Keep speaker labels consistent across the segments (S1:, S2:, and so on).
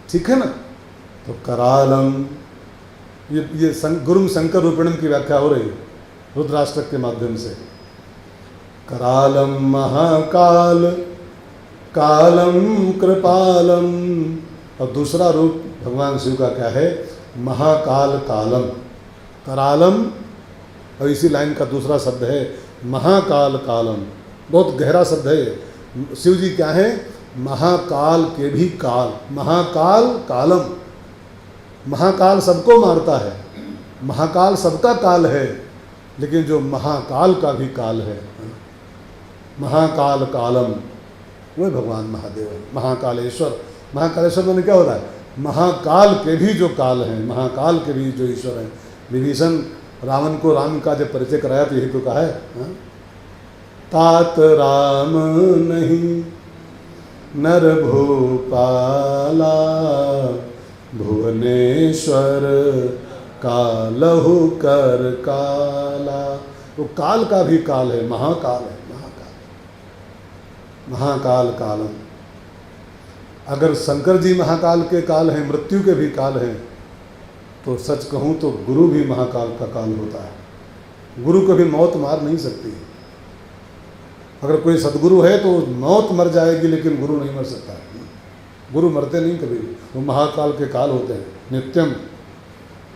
S1: ठीक है ना। तो करालम, ये गुरुम शंकर रूपिणम की व्याख्या हो रही है रुद्राष्टक के माध्यम से। करालम महाकाल कालम कृपालम, और दूसरा रूप भगवान शिव का क्या है, महाकाल कालम। करालम, और इसी लाइन का दूसरा शब्द है महाकाल कालम। बहुत गहरा शब्द है। शिव जी क्या है, महाकाल के भी काल, महाकाल कालम। महाकाल सबको मारता है, महाकाल सबका काल है, लेकिन जो महाकाल का भी काल है, महाकाल कालम, वह भगवान महादेव है, महाकालेश्वर। महाकालेश्वर मैंने क्या हो रहा है, महाकाल के भी जो काल हैं, महाकाल के भी जो ईश्वर हैं। विभीषण रावण को राम का जब परिचय कराया तो यही तो कहा है, तात राम नहीं नर भूपाला, भुवनेश्वर कालहु कर काला। वो काल का भी काल है, महाकाल है, महाकाल, महाकाल कालम। अगर शंकर जी महाकाल के काल हैं, मृत्यु के भी काल हैं, तो सच कहूँ तो गुरु भी महाकाल का काल होता है। गुरु को भी मौत मार नहीं सकती। अगर कोई सदगुरु है तो मौत मर जाएगी, लेकिन गुरु नहीं मर सकता। गुरु मरते नहीं कभी, वो महाकाल के काल होते हैं। नित्यम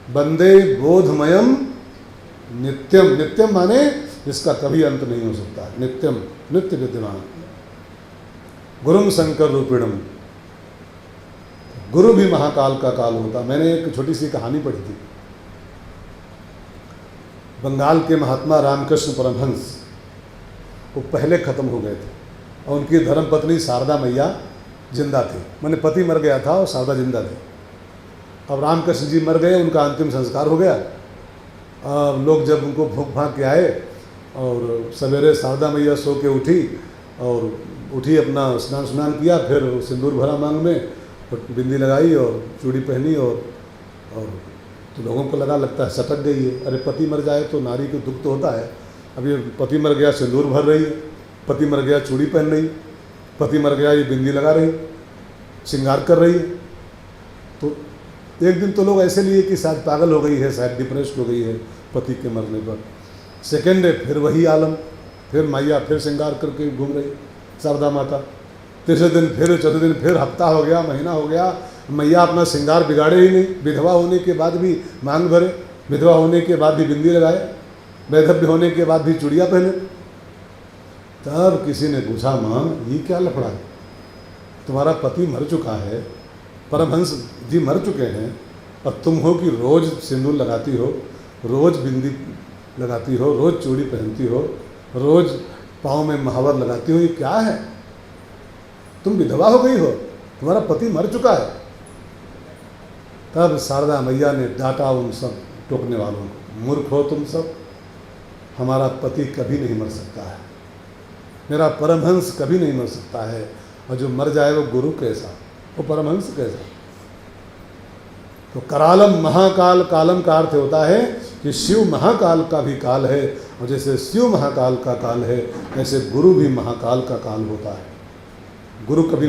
S1: बंदे बोधमयम नित्यम, नित्यम माने जिसका कभी अंत नहीं हो सकता, नित्यम, नित्य विद्यमान। गुरुम शंकर रूपिणम, गुरु भी महाकाल का काल होता। मैंने एक छोटी सी कहानी पढ़ी थी। बंगाल के महात्मा रामकृष्ण परमहंस, वो पहले ख़त्म हो गए थे, और उनकी धर्मपत्नी शारदा मैया जिंदा थी। मैंने पति मर गया था और शारदा जिंदा थी। अब रामकृष्ण जी मर गए, उनका अंतिम संस्कार हो गया। लोग जब उनको भूख भाग के आए, और सवेरे शारदा मैया सो के उठी, और उठी अपना स्नान किया, फिर सिंदूर भरा मांग में, बिंदी लगाई और चूड़ी पहनी, और तो लोगों को लगता है सटक गई है। अरे पति मर जाए तो नारी को दुख तो होता है। अब ये पति मर गया सिंदूर भर रही है, पति मर गया चूड़ी पहन रही, पति मर गया ये बिंदी लगा रही, श्रृंगार कर रही है। तो एक दिन तो लोग ऐसे लिए कि शायद पागल हो गई है, शायद डिप्रेस्ड हो गई है पति के मरने पर। सेकेंड डे फिर वही आलम, फिर मैया फिर श्रृंगार करके घूम रही शारदा माता। तीसरे दिन फिर, चौथे दिन फिर, हफ्ता हो गया, महीना हो गया, मैया अपना श्रृंगार बिगाड़े ही नहीं। विधवा होने के बाद भी मांग भरे, विधवा होने के बाद भी बिंदी लगाए, वैधव्य होने के बाद भी चूड़ियाँ पहने। तब किसी ने पूछा, माँ ये क्या लफड़ा है, तुम्हारा पति मर चुका है, परमहंस जी मर चुके हैं, और तुम हो कि रोज़ सिंदूर लगाती हो, रोज़ बिंदी लगाती हो, रोज़ चूड़ी पहनती हो, रोज़ पाँव में महावर लगाती हो, ये क्या है? तुम विधवा हो गई हो, तुम्हारा पति मर चुका है। तब शारदा मैया ने डांटा उन सब टोकने वालों को, मूर्ख हो तुम सब, हमारा पति कभी नहीं मर सकता है, मेरा परमहंस कभी नहीं मर सकता है, और जो मर जाए वो गुरु कैसा, वो परमहंस कैसा। तो करालम महाकाल कालम का अर्थ होता है कि शिव महाकाल का भी काल है, और जैसे शिव महाकाल का काल है, ऐसे गुरु भी महाकाल का काल होता है। गुरु कभी